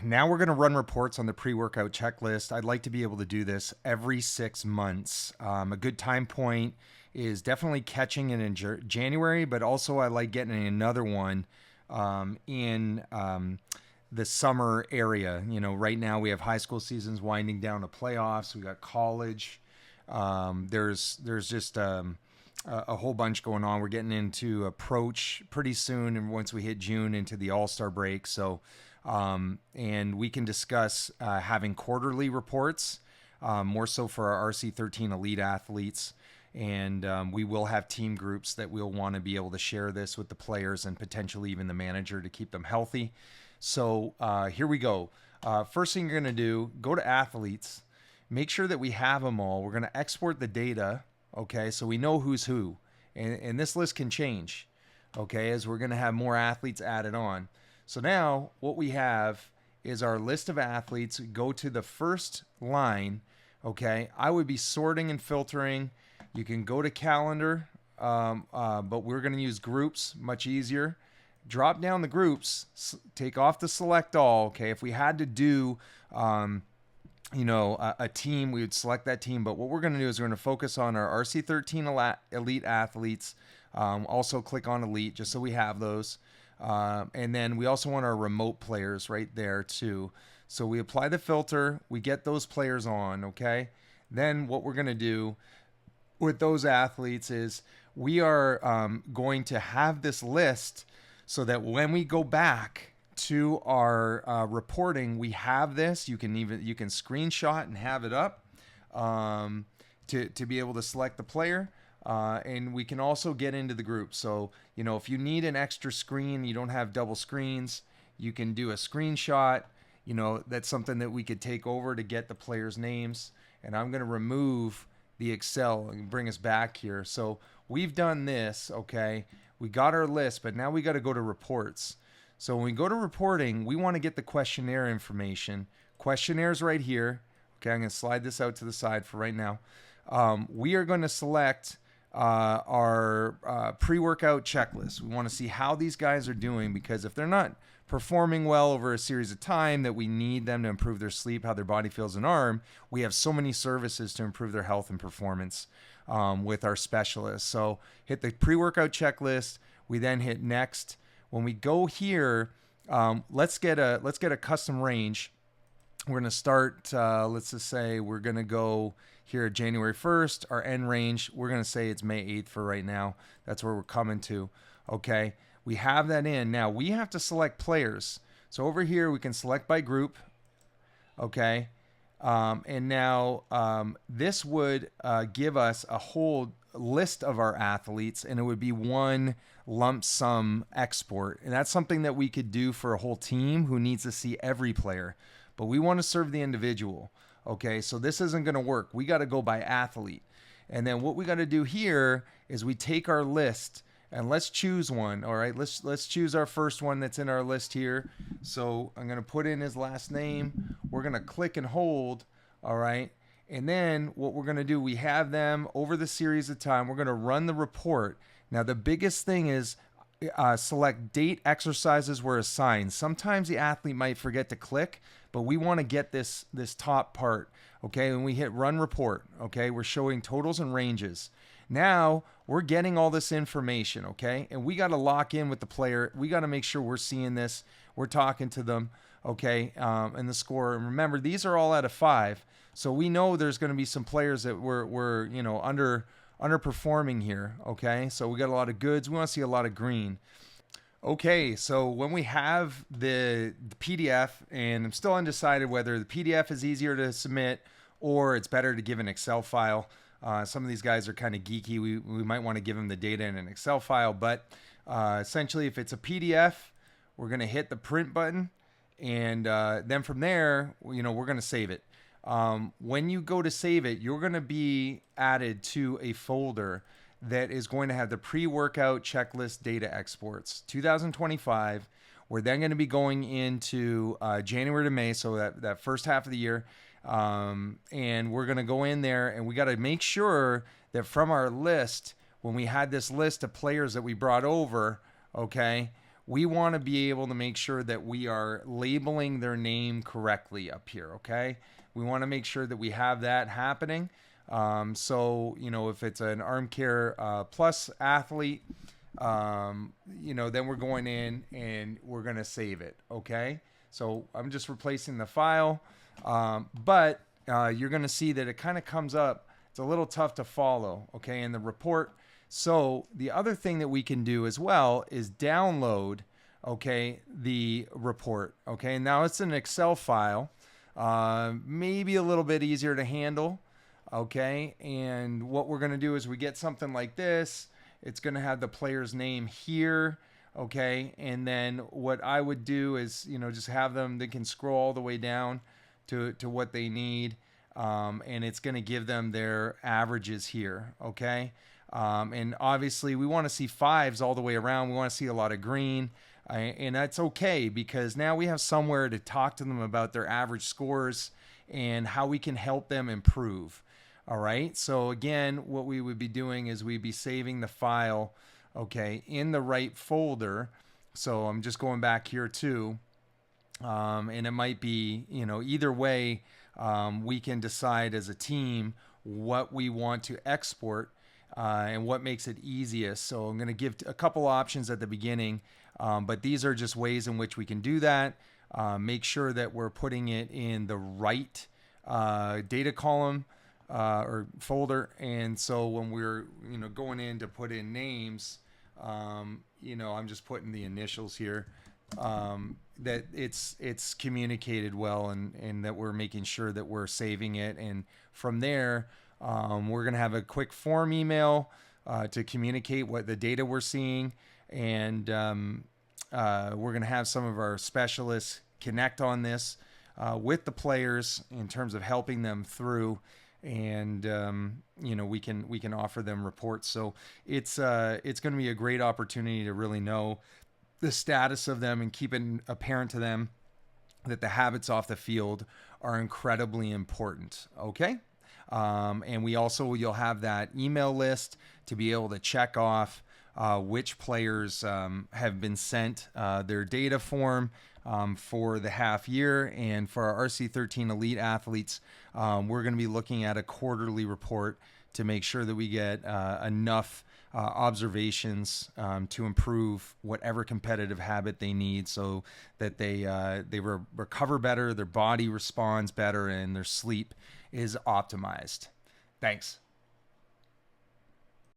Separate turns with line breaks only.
Now we're going to run reports on the pre-workout checklist. I'd like to be able to do this every 6 months. A good time point is definitely catching it in January, but also I like getting another one in the summer area. Right now we have high school seasons winding down to playoffs. We got college. There's just a whole bunch going on. We're getting into approach pretty soon, and once we hit June, into the All-Star break. So, and we can discuss having quarterly reports, more so for our RC13 elite athletes. And we will have team groups that we'll want to be able to share this with the players and potentially even the manager to keep them healthy. So here we go. First thing you're going to do, go to athletes, make sure that we have them all. We're going to export the data. Okay, so we know who's who, and this list can change, okay, as we're going to have more athletes added on. So now what we have is our list of athletes. Go to the first line, okay. I would be sorting and filtering. You can go to calendar, but we're going to use groups, much easier. Drop down the groups, take off the select all, okay. If we had to do a team, we would select that team. But what we're going to do is we're going to focus on our RC13 elite athletes. Also click on elite just so we have those. And then we also want our remote players right there too. So we apply the filter, we get those players on, okay? Then what we're going to do with those athletes is we are going to have this list so that when we go back to our reporting, we have this. You can screenshot and have it up to be able to select the player, and we can also get into the group. So if you need an extra screen, you don't have double screens, you can do a screenshot. That's something that we could take over to get the players' names. And I'm going to remove the Excel and bring us back here. So we've done this, okay? We got our list, but now we got to go to reports. So when we go to reporting, we want to get the questionnaire information. Questionnaires right here. Okay, I'm going to slide this out to the side for right now. We are going to select our pre-workout checklist. We want to see how these guys are doing, because if they're not performing well over a series of time that we need them to improve their sleep, how their body feels an arm, we have so many services to improve their health and performance with our specialists. So hit the pre-workout checklist. We then hit next. When we go here, let's get a custom range. We're going to start, let's just say we're going to go here January 1st. Our end range, we're going to say it's May 8th for right now. That's where we're coming to. Okay, we have that in. Now we have to select players. So over here, we can select by group. Okay, and now this would give us a whole list of our athletes, and it would be one lump sum export. And that's something that we could do for a whole team who needs to see every player, but we want to serve the individual. Okay, so this isn't going to work. We got to go by athlete. And then what we got to do here is we take our list and let's choose one. All right, let's choose our first one that's in our list here. So I'm going to put in his last name. We're going to click and hold. All right. And then what we're going to do, we have them over the series of time. We're going to run the report. Now, the biggest thing is select date exercises were assigned. Sometimes the athlete might forget to click, but we want to get this top part. Okay, when we hit run report, okay, we're showing totals and ranges. Now we're getting all this information, okay, and we got to lock in with the player. We got to make sure we're seeing this. We're talking to them, okay, and the score. And remember, these are all out of 5. So we know there's going to be some players that were underperforming here, okay? So we got a lot of goods. We want to see a lot of green. Okay, so when we have the PDF, and I'm still undecided whether the PDF is easier to submit or it's better to give an Excel file. Some of these guys are kind of geeky. We might want to give them the data in an Excel file, but essentially if it's a PDF, we're going to hit the print button, and then from there, we're going to save it. When you go to save it, you're going to be added to a folder that is going to have the pre-workout checklist data exports 2025. We're then going to be going into January to May, so that first half of the year, and we're going to go in there, and we got to make sure that from our list, when we had this list of players that we brought over, okay, we want to be able to make sure that we are labeling their name correctly up here, okay? We want to make sure that we have that happening. So, if it's an Arm Care Plus athlete, then we're going in and we're going to save it, okay? So I'm just replacing the file, but you're going to see that it kind of comes up. It's a little tough to follow, okay, in the report. So the other thing that we can do as well is download, okay, the report, okay? Now it's an Excel file, maybe a little bit easier to handle, okay? And what we're going to do is we get something like this. It's going to have the player's name here, okay? And then what I would do is, just have them, they can scroll all the way down to what they need, and it's going to give them their averages here, okay? And obviously we want to see fives all the way around. We want to see a lot of green, and that's okay because now we have somewhere to talk to them about their average scores and how we can help them improve. All right. So again, what we would be doing is we'd be saving the file, okay, in the right folder. So I'm just going back here too. And it might be, either way, we can decide as a team what we want to export and what makes it easiest. So I'm going to give a couple options at the beginning, but these are just ways in which we can do that. Make sure that we're putting it in the right data column or folder. And so when we're, going in to put in names, I'm just putting the initials here, that it's communicated well and that we're making sure that we're saving it. And from there, we're going to have a quick form email to communicate what the data we're seeing. And we're going to have some of our specialists connect on this with the players in terms of helping them through. And we can offer them reports. So it's going to be a great opportunity to really know the status of them and keep it apparent to them that the habits off the field are incredibly important. Okay. And you'll have that email list to be able to check off which players have been sent their data form for the half year. And for our RC13 elite athletes, we're going to be looking at a quarterly report to make sure that we get enough observations to improve whatever competitive habit they need so that they recover better, their body responds better, and their sleep is optimized. Thanks.